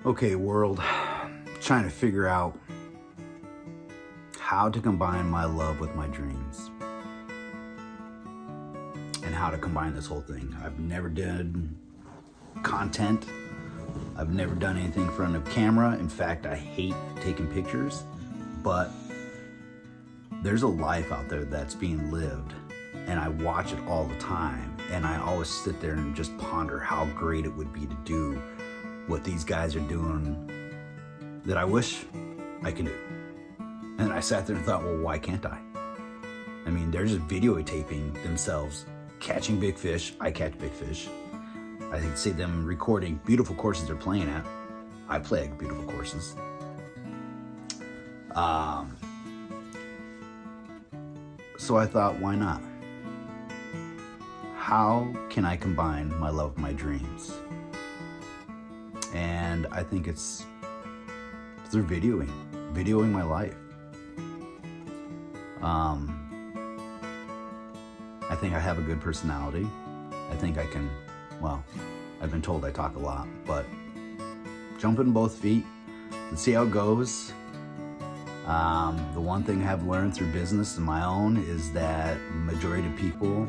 Okay, world, trying to figure out how to combine my love with my dreams and how to combine this whole thing. I've never done content. I've never done anything in front of camera. In fact, I hate taking pictures, but there's a life out there that's being lived and I watch it all the time. And I always sit there and just ponder how great it would be to do what these guys are doing that I wish I could do. And I sat there and thought, well, why can't I? I mean, they're just videotaping themselves catching big fish. I catch big fish. I can see them recording beautiful courses they're playing at. I play at beautiful courses. So I thought, why not? How can I combine my love with my dreams? And I think it's through videoing my life. I think I have a good personality. I think I can, well, I've been told I talk a lot, but jump in both feet and see how it goes. The one thing I've learned through business and my own is that majority of people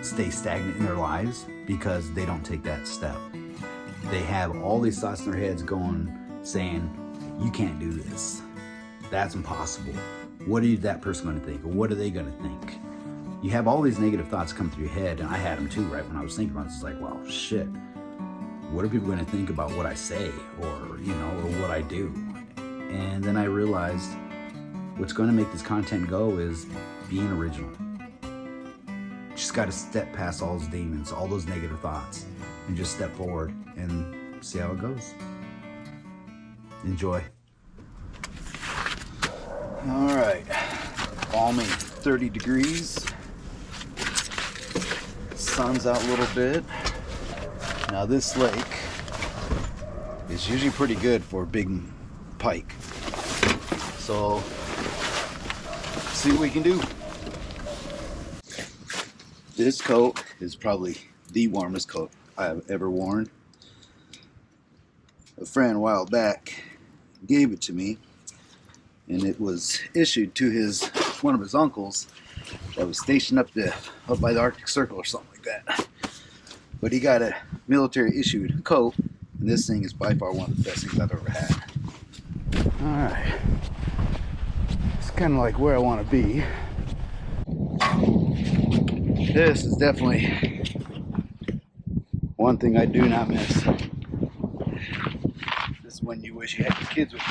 stay stagnant in their lives because they don't take that step. They have all these thoughts in their heads going, saying, you can't do this. That's impossible. What is that person going to think? Or what are they going to think? You have all these negative thoughts come through your head, and I had them too, right? When I was thinking about this, it's like, well, shit. What are people going to think about what I say or, you know, or what I do? And then I realized what's going to make this content go is being original. Just got to step past all those demons, all those negative thoughts, and just step forward and see how it goes. Enjoy. All right, balmy 30 degrees. Sun's out a little bit. Now this lake is usually pretty good for big pike. So, see what we can do. This coat is probably the warmest coat I have ever worn. A friend a while back gave it to me, and it was issued to one of his uncles that was stationed up by the Arctic Circle or something like that. But he got a military issued coat, and this thing is by far one of the best things I've ever had. Alright, it's kind of like where I want to be. This is definitely one thing I do not miss. This is when you wish you had your kids with you.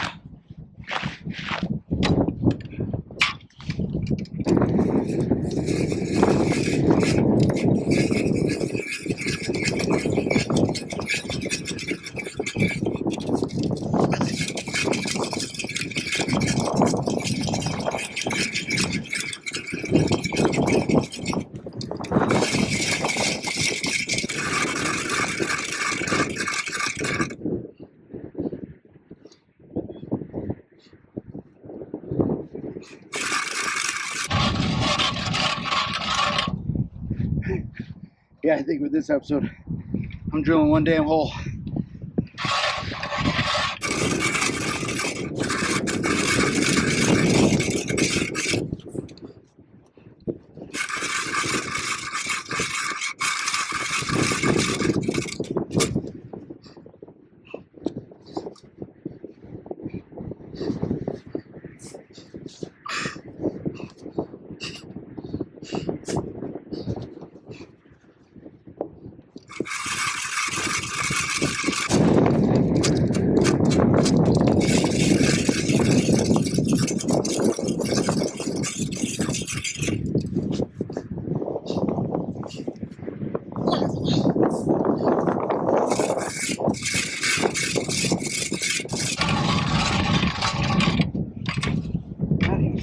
Yeah, I think with this episode, I'm drilling one damn hole.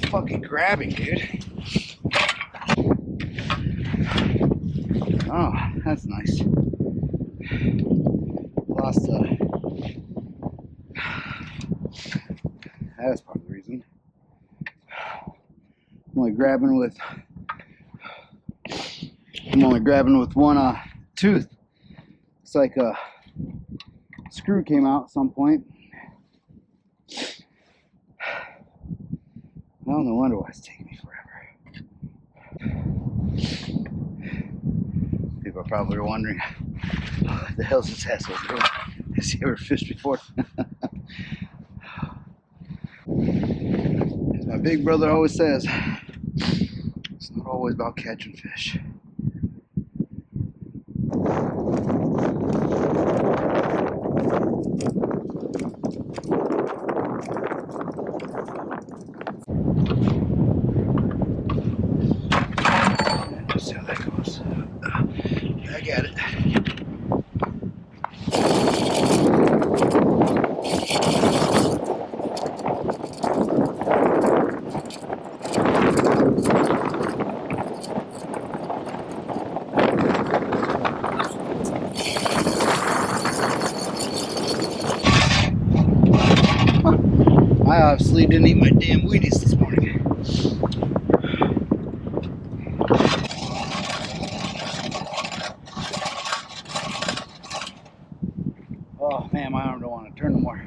Fucking grabbing, dude. Oh, that's nice. Lost that's part of the reason. I'm only grabbing with one tooth. It's like screw came out at some point. Well, no wonder why it's taking me forever. People are probably wondering, what the hell's this asshole doing? Has he ever fished before? As my big brother always says, it's not always about catching fish. Let's see how that goes. Back at it. I obviously didn't eat my damn Wheaties this morning. Oh man, my arm don't want to turn no more.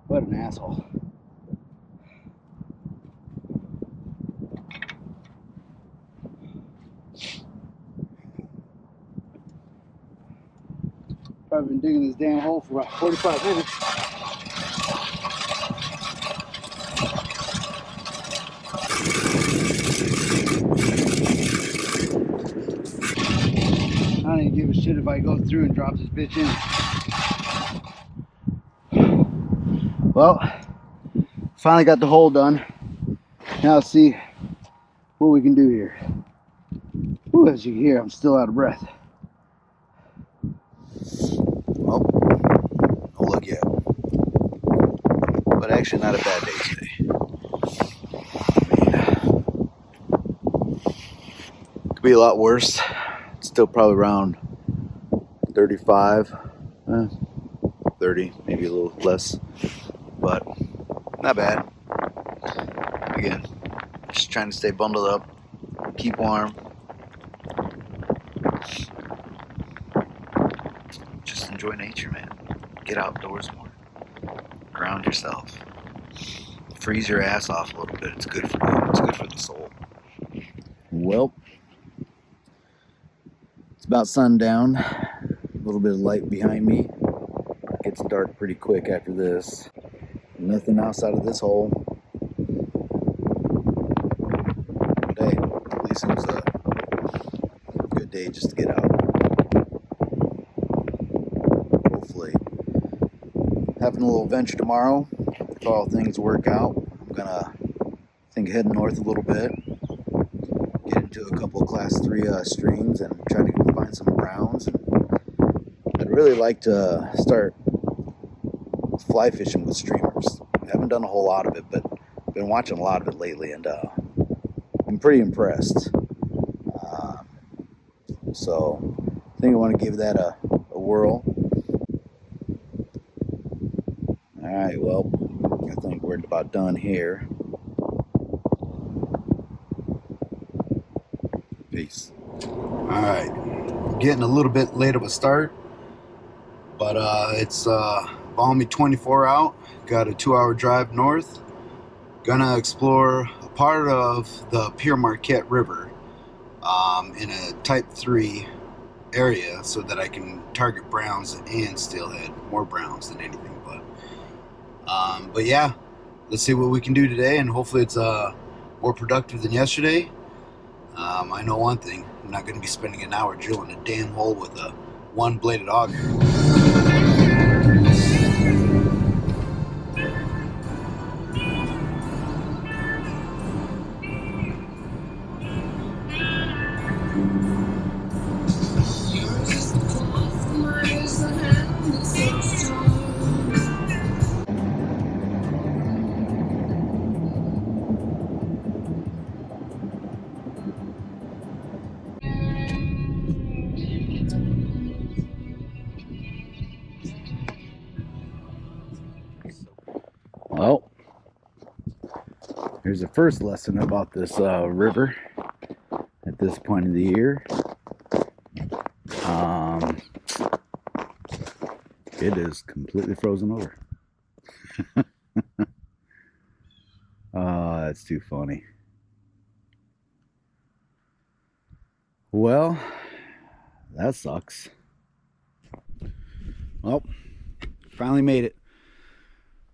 What an asshole. Probably been digging this damn hole for about 45 minutes. I don't even give a shit if I go through and drop this bitch in. Well, finally got the hole done. Now let's see what we can do here. Ooh, as you can hear, I'm still out of breath. Well, no luck yet. But actually not a bad day today. Could be a lot worse. It's still probably around 35, 30, maybe a little less. But not bad. Again, just trying to stay bundled up, keep warm. Just enjoy nature, man. Get outdoors more. Ground yourself. Freeze your ass off a little bit. It's good for you. It's good for the soul. Well, it's about sundown. A little bit of light behind me. It gets dark pretty quick after this. Nothing outside of this hole. But hey, at least it was a good day just to get out. Hopefully having a little adventure tomorrow. If all things work out, I'm gonna think heading north a little bit, get into a couple of class 3 streams and try to find some browns. I'd really like to start fly fishing with streamers. I haven't done a whole lot of it, but I've been watching a lot of it lately, and I'm pretty impressed. So I think I want to give that a whirl. Alright, well, I think we're about done here. Peace. Alright, getting a little bit late of a start, but it's balmy 24 out. Got a 2-hour drive north. Gonna explore a part of the Pere Marquette River in a type 3 area so that I can target browns and steelhead. More browns than anything, but yeah, let's see what we can do today, and hopefully it's more productive than yesterday. I know one thing: I'm not going to be spending an hour drilling a damn hole with a one-bladed auger. Well, here's the first lesson about this river at this point of the year. It is completely frozen over. That's too funny. Well, that sucks. Well, finally made it.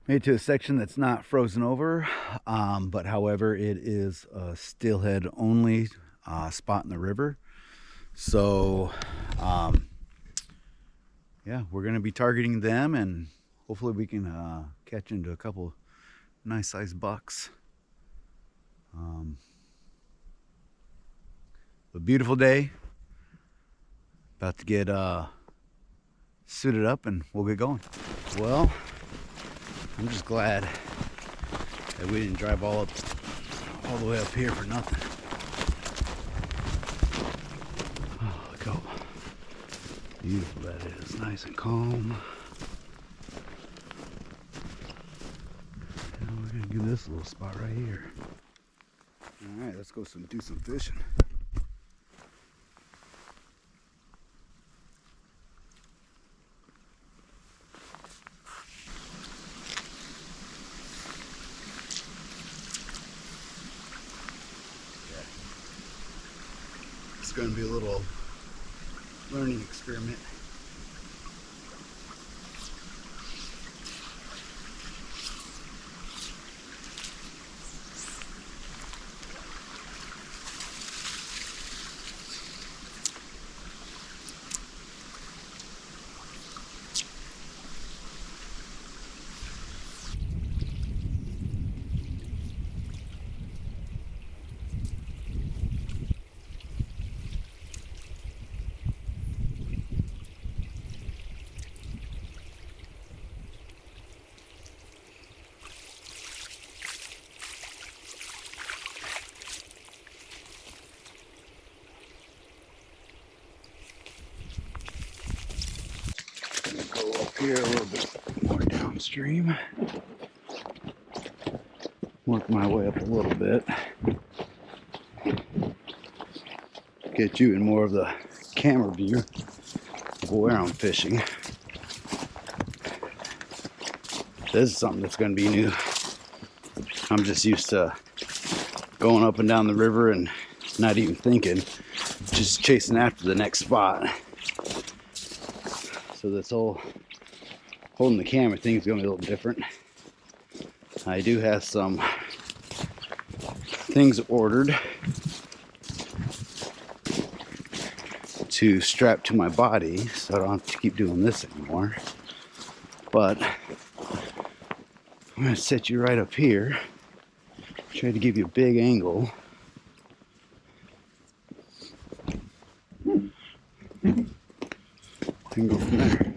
Made it to a section that's not frozen over, but however, it is a steelhead only spot in the river. So, yeah, we're going to be targeting them, and hopefully we can catch into a couple nice sized bucks. A beautiful day. About to get suited up and we'll get going. Well, I'm just glad that we didn't drive all the way up here for nothing. Oh, look how beautiful that is. Nice and calm. Now we're gonna do this little spot right here. All right, let's go do some fishing. It's going to be a little learning experiment. Go up here a little bit more downstream. Work my way up a little bit. Get you in more of the camera view of where I'm fishing. This is something that's going to be new. I'm just used to going up and down the river and not even thinking, just chasing after the next spot. So this whole holding the camera thing is going to be a little different. I do have some things ordered to strap to my body, so I don't have to keep doing this anymore. But I'm going to set you right up here, try to give you a big angle. And go from there.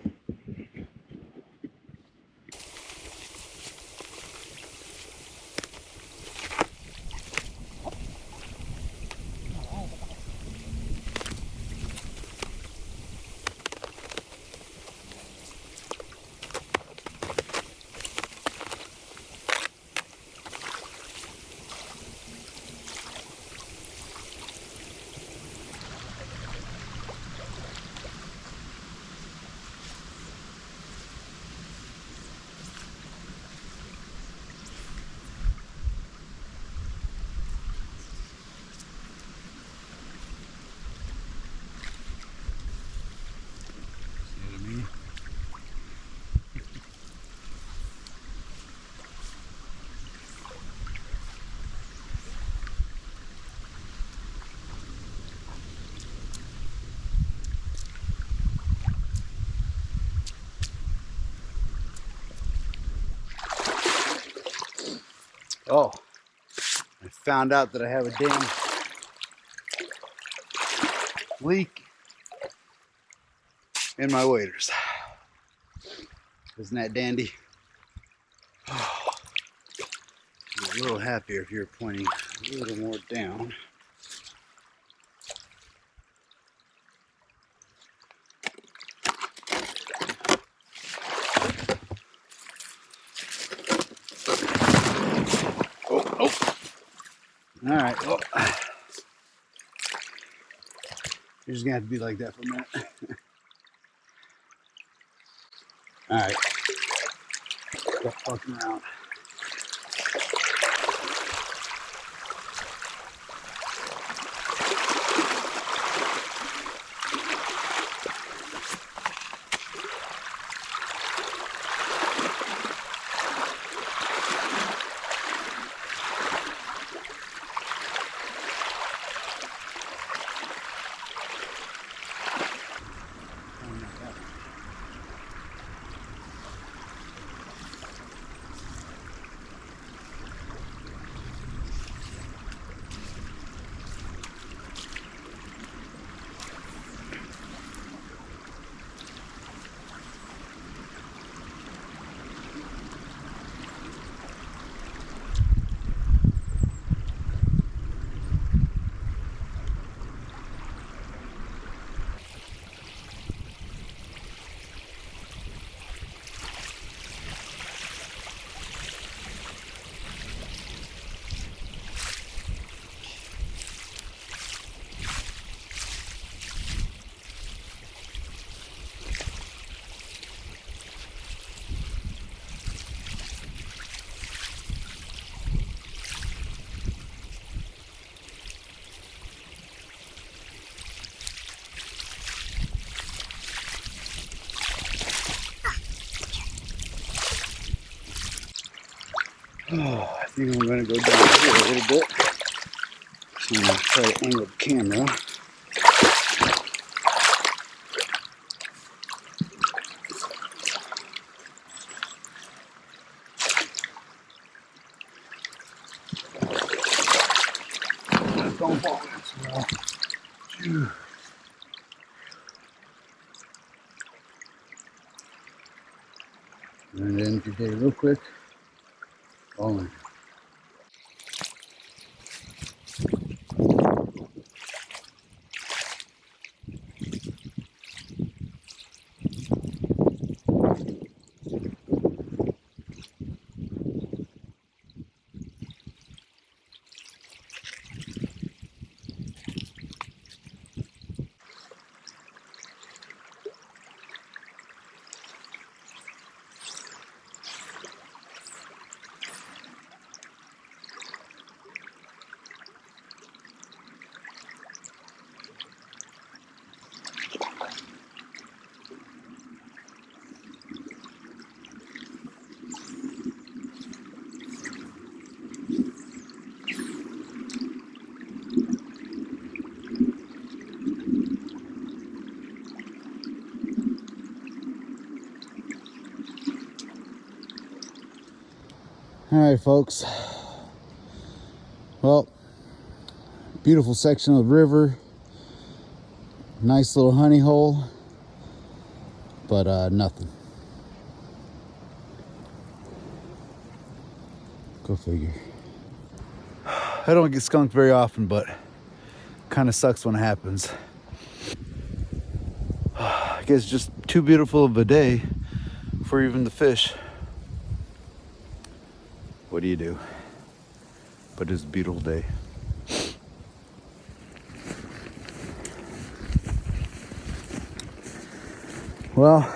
Oh, I found out that I have a damn leak in my waders. Isn't that dandy? Oh, I'm a little happier if you're pointing a little more down. All right, well, you're just gonna have to be like that for a minute. All right, stop fucking around. Oh, I think I'm gonna go down here a little bit. So I'm gonna try to angle the camera. Don't fall this wall. And then today, real quick, all in. All right, folks. Well, beautiful section of the river. Nice little honey hole, but nothing. Go figure. I don't get skunked very often, but kind of sucks when it happens. I guess just too beautiful of a day for even the fish. What do you do? But it's a beautiful day. Well,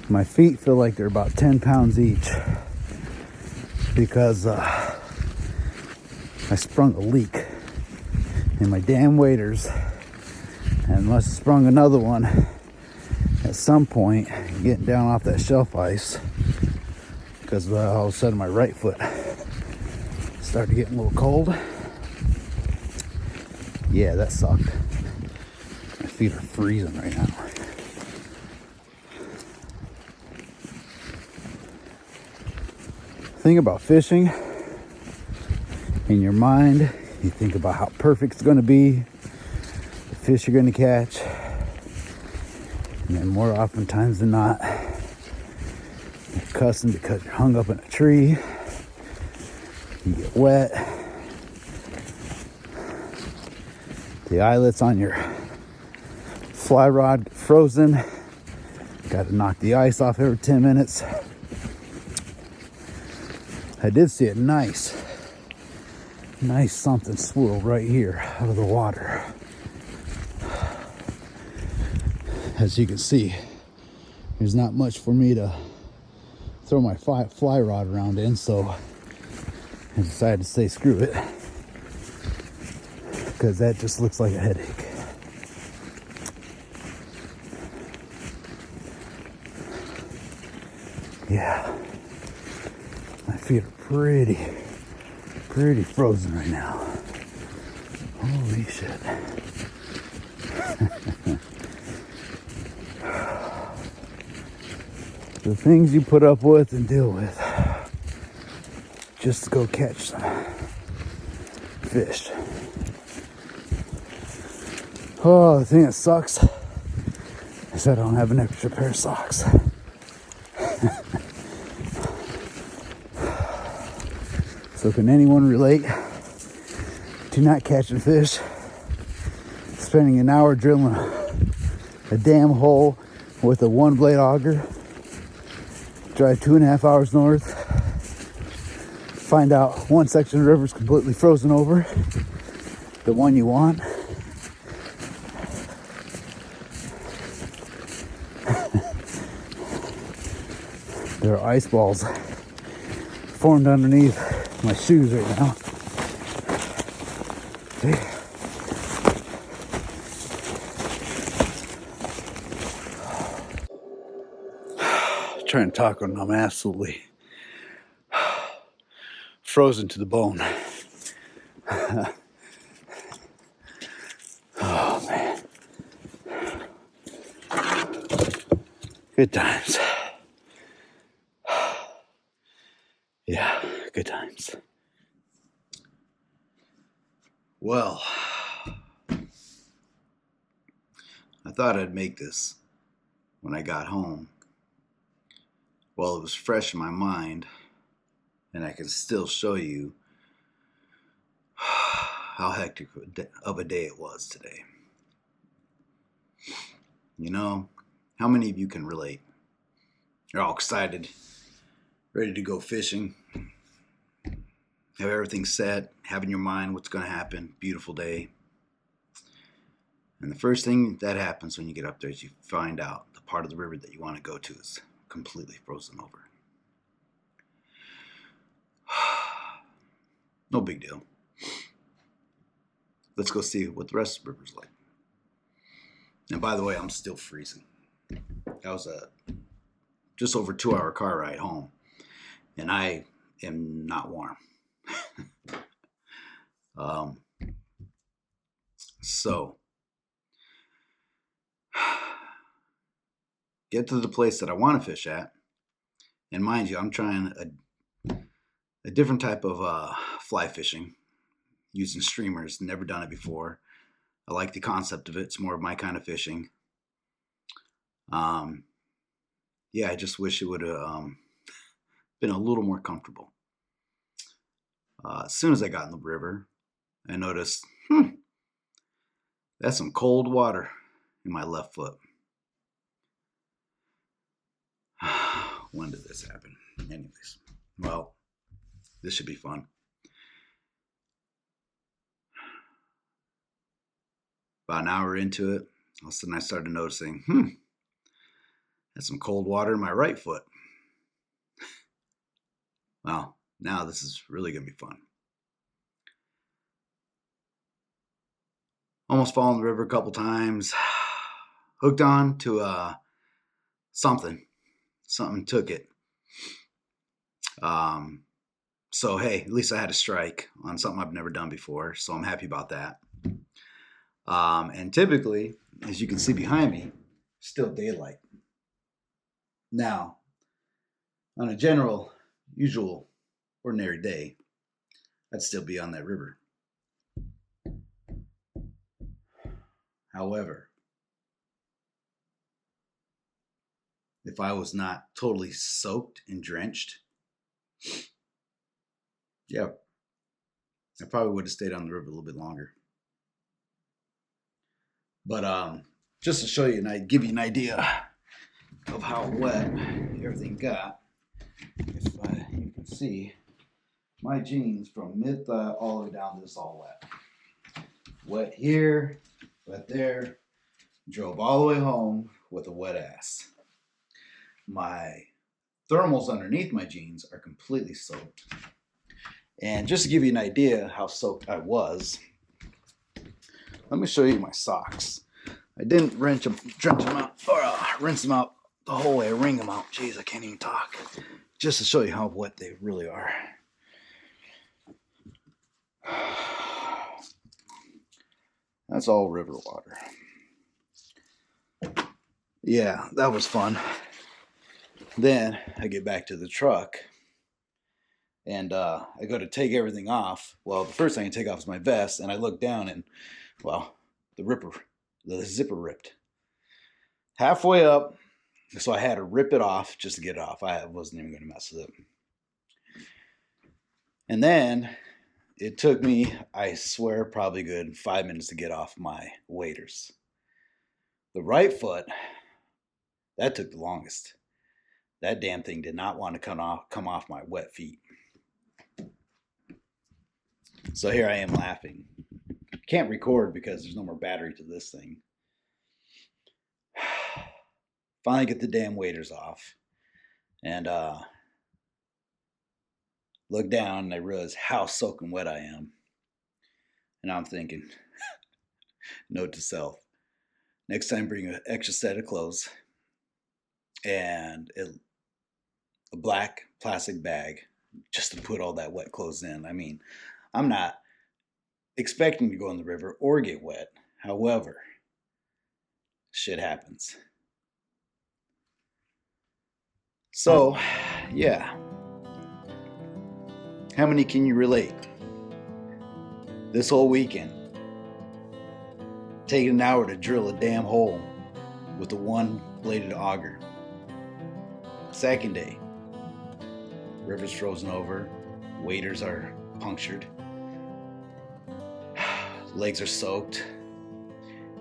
my feet feel like they're about 10 pounds each because I sprung a leak in my damn waders and must have sprung another one at some point getting down off that shelf ice because all of a sudden my right foot started getting a little cold. Yeah, that sucked. My feet are freezing right now. Think about fishing in your mind. You think about how perfect it's going to be, the fish you're going to catch, and then more oftentimes than not, you're cussing because you're hung up in a tree, you get wet, the eyelets on your fly rod get frozen, got to knock the ice off every 10 minutes. I did see a nice nice something swirled right here out of the water. As you can see, there's not much for me to throw my fly rod around in, so I decided to say screw it, because that just looks like a headache. Yeah, my feet are pretty frozen right now. Holy shit. The things you put up with and deal with just to go catch some fish. Oh, the thing that sucks is I don't have an extra pair of socks. So can anyone relate to not catching fish, spending an hour drilling a damn hole with a one blade auger, drive 2.5 hours north, find out one section of the river is completely frozen over, the one you want, there are ice balls formed underneath my shoes right now. See? Trying to talk when I'm absolutely frozen to the bone. Oh man. Good times. Yeah, good times. Well, I thought I'd make this when I got home. Well, it was fresh in my mind, and I can still show you how hectic of a day it was today. You know, how many of you can relate? You're all excited, ready to go fishing, have everything set, have in your mind what's going to happen, beautiful day. And the first thing that happens when you get up there is you find out the part of the river that you want to go to is completely frozen over. No big deal. Let's go see what the rest of the river's like. And by the way, I'm still freezing. That was a just over 2-hour car ride home, and I am not warm. So get to the place that I want to fish at, and mind you, I'm trying a different type of fly fishing using streamers. Never done it before. I like the concept of it. It's more of my kind of fishing. Yeah, I just wish it would have been a little more comfortable. As soon as I got in the river, I noticed, that's some cold water in my left foot. When did this happen? Anyways, well, this should be fun. About an hour into it, all of a sudden I started noticing, that's some cold water in my right foot. Well, now this is really going to be fun. Almost fallen in the river a couple times. Hooked on to something. Something took it. So hey, at least I had a strike on something I've never done before. So I'm happy about that. And typically, as you can see behind me, still daylight. Now, on a general, usual, ordinary day, I'd still be on that river. However, if I was not totally soaked and drenched, yeah, I probably would have stayed on the river a little bit longer. But just to show you and give you an idea of how wet everything got, if you can see, my jeans from mid thigh all the way down to this all wet. Wet here, wet there. Drove all the way home with a wet ass. My thermals underneath my jeans are completely soaked. And just to give you an idea how soaked I was, let me show you my socks. I didn't rinse them out, or rinse them out the whole way, wring them out. Jeez, I can't even talk. Just to show you how wet they really are. That's all river water. Yeah, that was fun. Then I get back to the truck and I go to take everything off. Well, the first thing I take off is my vest, and I look down and, well, the zipper ripped. Halfway up, so I had to rip it off just to get it off. I wasn't even going to mess with it. And then it took me, I swear, probably a good 5 minutes to get off my waders. The right foot, that took the longest. That damn thing did not want to come off my wet feet. So here I am laughing. Can't record because there's no more battery to this thing. Finally get the damn waders off. And look down and I realize how soaking wet I am. And I'm thinking, note to self, next time bring an extra set of clothes and a black plastic bag just to put all that wet clothes in. I mean, I'm not expecting to go in the river or get wet. However, shit happens. So, yeah. How many can you relate? This whole weekend, taking an hour to drill a damn hole with a one-bladed auger. Second day, river's frozen over, waders are punctured, legs are soaked.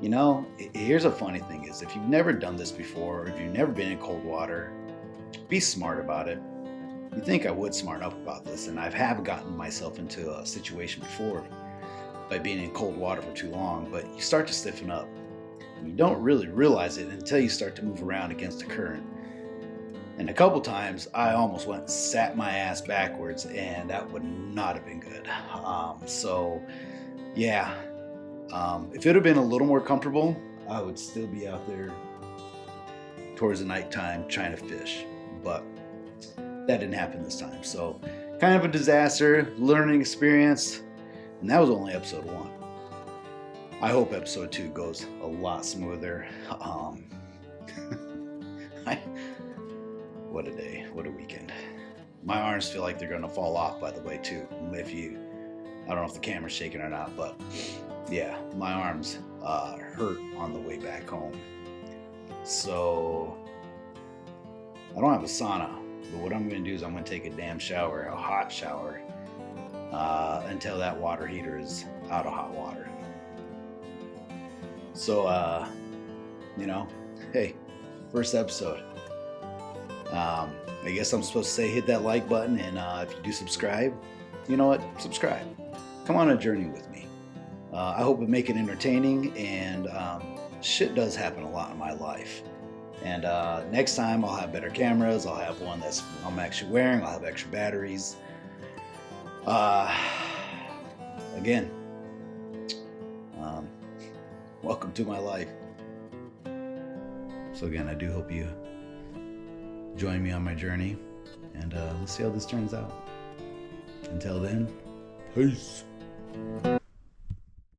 You know, here's a funny thing is, if you've never done this before, or if you've never been in cold water, be smart about it. You think I would smarten up about this, and I have gotten myself into a situation before by being in cold water for too long, but you start to stiffen up. And you don't really realize it until you start to move around against the current. And a couple times I almost went and sat my ass backwards, and that would not have been good. If it would have been a little more comfortable, I would still be out there towards the nighttime trying to fish. But that didn't happen this time. So kind of a disaster, learning experience. And that was only episode 1. I hope episode 2 goes a lot smoother. What a day, what a weekend. My arms feel like they're gonna fall off, by the way, too. I don't know if the camera's shaking or not, but yeah, my arms hurt on the way back home. So I don't have a sauna, but what I'm gonna do is I'm gonna take a damn shower, a hot shower, until that water heater is out of hot water. So, hey, first episode. I guess I'm supposed to say hit that like button, and if you do subscribe, you know what? Subscribe. Come on a journey with me. I hope it make it entertaining, and shit does happen a lot in my life. And next time I'll have better cameras. I'll have one that's I'm actually wearing. I'll have extra batteries. Again, welcome to my life. So again, I do hope you join me on my journey, and let's see how this turns out. Until then, peace.